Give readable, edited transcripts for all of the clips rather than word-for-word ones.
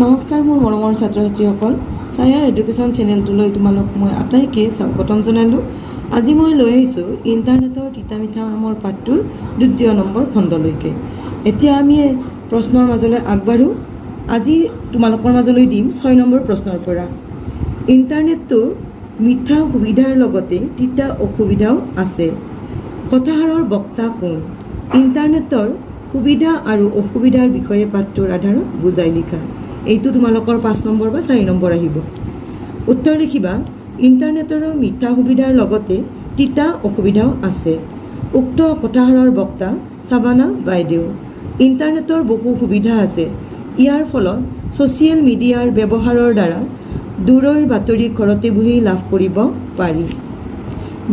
নমস্কাৰ মোৰ মৰমৰ ছাত্ৰ ছাত্ৰীসকল ছায়া এডুকেশ্যন চেনেলটোলৈ তোমালোক মই আটাইকে স্বাগতম জনালোঁ। আজি মই লৈ আহিছোঁ ইণ্টাৰনেটৰ তিতা মিঠা নামৰ পাঠটোৰ ২য় নম্বৰ খণ্ডলৈকে। এতিয়া আমি প্ৰশ্নৰ মাজলৈ আগবাঢ়োঁ। আজি তোমালোকৰ মাজলৈ দিম ৬ নম্বৰ প্ৰশ্নৰ পৰা। ইণ্টাৰনেটটোৰ মিঠা সুবিধাৰ লগতে তিতা অসুবিধাও আছে। কথাষাৰৰ বক্তা কোন? ইণ্টাৰনেটৰ সুবিধা আৰু অসুবিধাৰ বিষয়ে পাঠটোৰ আধাৰত বুজাই লিখা। এইটো তোমালোকৰ ৫ নম্বৰ বা ৪ নম্বৰ আহিব। উত্তৰ লিখিবা, ইণ্টাৰনেটৰ মিঠা সুবিধাৰ লগতে তিতা অসুবিধাও আছে। উক্ত কথাষাৰৰ বক্তা চাবানা বাইদেউ। ইণ্টাৰনেটৰ বহু সুবিধা আছে। ইয়াৰ ফলত ছ'চিয়েল মিডিয়াৰ ব্যৱহাৰৰ দ্বাৰা দূৰৰ বাতৰি ঘৰতে বহি লাভ কৰিব পাৰি।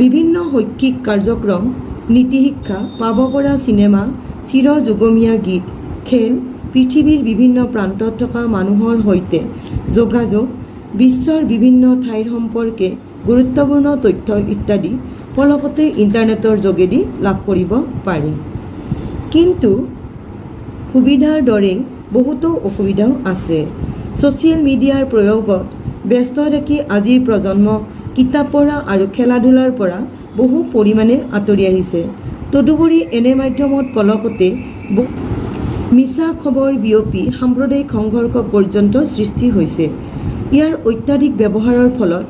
বিভিন্ন শৈক্ষিক কাৰ্যক্ৰম, নীতিশিক্ষা, পাব পৰা চিনেমা, চিৰযুগমীয়া গীত, খেল, পৃথিৱীৰ বিভিন্ন প্ৰান্তত থকা মানুহৰ সৈতে যোগাযোগ, বিশ্বৰ বিভিন্ন ঠাইৰ সম্পৰ্কে গুৰুত্বপূৰ্ণ তথ্য ইত্যাদি পলকতে ইণ্টাৰনেটৰ যোগেদি লাভ কৰিব পাৰি। কিন্তু সুবিধাৰ দৰে বহুতো অসুবিধাও আছে। ছ'চিয়েল মিডিয়াৰ প্ৰয়োগত ব্যস্ত থাকি আজিৰ প্ৰজন্ম কিতাপ পঢ়া আৰু খেলা ধূলাৰ পৰা বহু পৰিমাণে আঁতৰি আহিছে। তদুপৰি এনে মাধ্যমত পলকতে মিছা খবৰ বিয়পি সাম্প্ৰদায়িক সংঘৰ্ষ পৰ্যন্ত সৃষ্টি হৈছে। ইয়াৰ অত্যাধিক ব্যৱহাৰৰ ফলত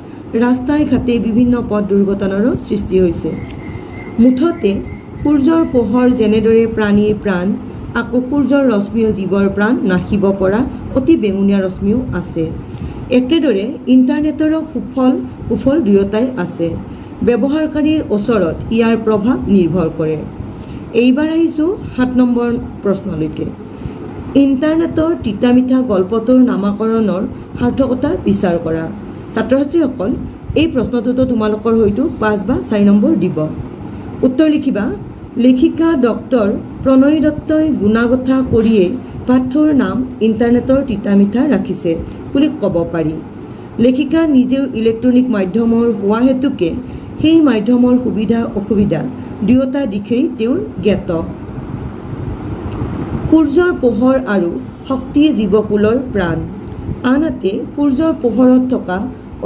ৰাস্তাই ঘাটে বিভিন্ন পথ দুৰ্ঘটনাৰো সৃষ্টি হৈছে। মুঠতে সূৰ্যৰ পোহৰ যেনেদৰে প্ৰাণীৰ প্ৰাণ, আকৌ সূৰ্যৰ ৰশ্মিও জীৱৰ প্ৰাণ নাশিব পৰা অতি বেঙুনীয়া ৰশ্মিও আছে। একেদৰে ইণ্টাৰনেটৰো কুফল দুয়োটাই আছে। ব্যৱহাৰকাৰীৰ ওচৰত ইয়াৰ প্ৰভাৱ নিৰ্ভৰ কৰে। এইবাৰ আহিছোঁ ৭ নম্বৰ প্ৰশ্নলৈকে। ইণ্টাৰনেটৰ তিতা মিঠা গল্পটোৰ নামাকৰণৰ সাৰ্থকতা বিচাৰ কৰা। ছাত্ৰ ছাত্ৰীসকল, এই প্ৰশ্নটোতো তোমালোকৰ হয়তো ৫ বা ৪ নম্বৰ দিব। উত্তৰ লিখিবা, লেখিকা ডক্টৰ প্ৰণয় দত্তই গুণাগথা কৰিয়েই পাঠটোৰ নাম ইণ্টাৰনেটৰ তিতা মিঠা ৰাখিছে বুলি ক'ব পাৰি। লেখিকা নিজেও ইলেক্ট্ৰনিক মাধ্যমৰ হোৱা হেতুকে সেই মাধ্যমৰ সুবিধা অসুবিধা দুয়োটা দিশেই তেওঁৰ জ্ঞাত। সূৰ্যৰ পোহৰ আৰু শক্তি জীৱকুলৰ প্ৰাণ। আনহাতে সূৰ্যৰ পোহৰত থকা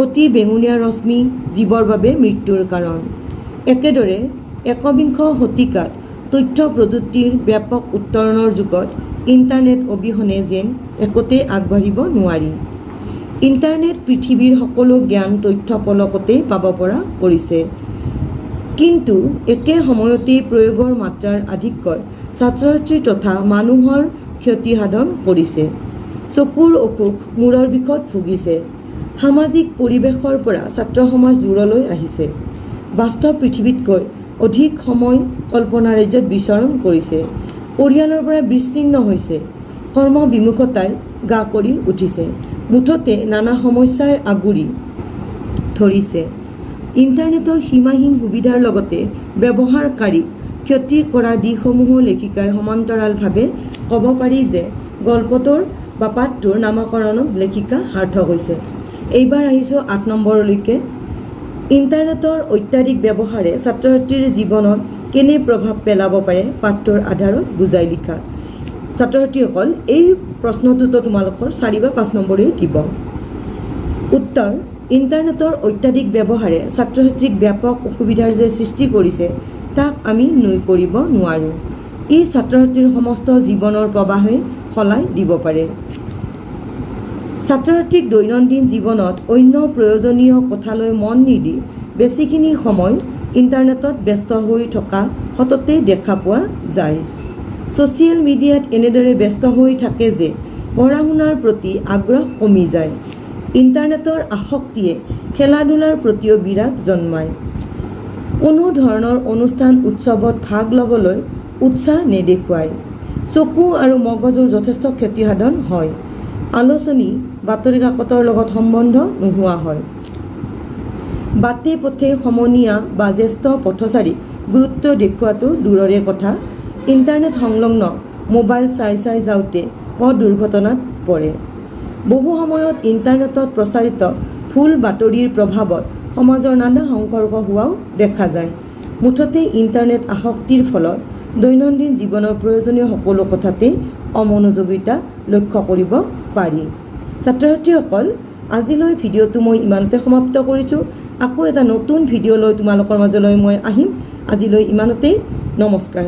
অতি বেঙুনীয়া ৰশ্মি জীৱৰ বাবে মৃত্যুৰ কাৰণ। একেদৰে একবিংশ শতিকাত তথ্য প্ৰযুক্তিৰ ব্যাপক উত্তৰণৰ যুগত ইণ্টাৰনেট অবিহনে যেন একোতে আগবাঢ়িব নোৱাৰি। ইণ্টাৰনেট পৃথিৱীৰ সকলো জ্ঞান তথ্য পলকতেই পাব পৰা কৰিছে। কিন্তু একে সময়তেই প্ৰয়োগৰ মাত্ৰাৰ আধিক্যই ছাত্ৰ ছাত্ৰী তথা মানুহৰ ক্ষতি সাধন কৰিছে। চকুৰ অসুখ, মূৰৰ বিষত ভুগিছে। সামাজিক পৰিৱেশৰ পৰা ছাত্ৰ সমাজ দূৰলৈ আহিছে। বাস্তৱ পৃথিৱীতকৈ অধিক সময় কল্পনা ৰাজ্যত বিচৰণ কৰিছে। পৰিয়ালৰ পৰা বিচ্ছিন্ন হৈছে। কৰ্মবিমুখতাই গা কৰি উঠিছে। মুঠতে নানা সমস্যাই আগুৰি ধৰিছে। ইণ্টাৰনেটৰ সীমাহীন সুবিধাৰ লগতে ব্যৱহাৰকাৰীক ক্ষতি কৰা দিশসমূহো লেখিকাই সমান্তৰালভাৱে ক'ব পাৰি যে গল্পটোৰ বা পাঠটোৰ নামাকৰণত লেখিকা সাৰ্থক হৈছে। এইবাৰ আহিছোঁ ৮ নম্বৰলৈকে। ইণ্টাৰনেটৰ অত্যাধিক ব্যৱহাৰে ছাত্ৰ ছাত্ৰীৰ জীৱনত কেনে প্ৰভাৱ পেলাব পাৰে পাঠটোৰ আধাৰত বুজাই লিখা। ছাত্ৰ ছাত্ৰীসকল, এই প্ৰশ্নটোতো তোমালোকৰ ৪ বা ৫ নম্বৰেই দিব। উত্তৰ, ইণ্টাৰনেটৰ অত্যাধিক ব্যৱহাৰে ছাত্ৰ ছাত্ৰীক ব্যাপক অসুবিধাৰ যে সৃষ্টি কৰিছে তাক আমি নুই কৰিব নোৱাৰোঁ। ই ছাত্ৰ ছাত্ৰীৰ সমস্ত জীৱনৰ প্ৰবাহে সলাই দিব পাৰে। ছাত্ৰ ছাত্ৰীক দৈনন্দিন জীৱনত অন্য প্ৰয়োজনীয় কথালৈ মন নিদি বেছিখিনি সময় ইণ্টাৰনেটত ব্যস্ত হৈ থকা সততে দেখা পোৱা যায়। ছ'চিয়েল মিডিয়াত এনেদৰে ব্যস্ত হৈ থাকে যে পঢ়া শুনাৰ প্ৰতি আগ্ৰহ কমি যায়। ইণ্টাৰনেটৰ আসক্তিয়ে খেলা ধূলাৰ প্ৰতিও বিৰাগ জন্মায়। কোনো ধৰণৰ অনুষ্ঠান উৎসৱত ভাগ ল'বলৈ উৎসাহ নেদেখুৱায়। চকু আৰু মগজুৰ যথেষ্ট ক্ষতিসাধন হয়। আলোচনী, বাতৰি কাকতৰ লগত সম্বন্ধ নোহোৱা হয়। বাটে পথে সমনীয়া বা জ্যেষ্ঠ পথচাৰীক গুৰুত্ব দেখুওৱাটো দূৰৰে কথা, ইণ্টাৰনেট সংলগ্ন মোবাইল চাই যাওঁতে পথ দুৰ্ঘটনাত পৰে। বহু সময়ত ইণ্টাৰনেটত প্ৰচাৰিত ভুল বাতৰিৰ প্ৰভাৱত সমাজৰ নানা সংঘৰ্ষ হোৱাও দেখা যায়। মুঠতে ইণ্টাৰনেট আসক্তিৰ ফলত দৈনন্দিন জীৱনৰ প্ৰয়োজনীয় সকলো কথাতেই অমনোযোগিতা লক্ষ্য কৰিব পাৰি। ছাত্ৰ ছাত্ৰীসকল, আজিলৈ ভিডিঅ'টো মই ইমানতে সমাপ্ত কৰিছোঁ। আকৌ এটা নতুন ভিডিঅ' লৈ তোমালোকৰ মাজলৈ মই আহিম। আজিলৈ ইমানতেই। নমস্কাৰ।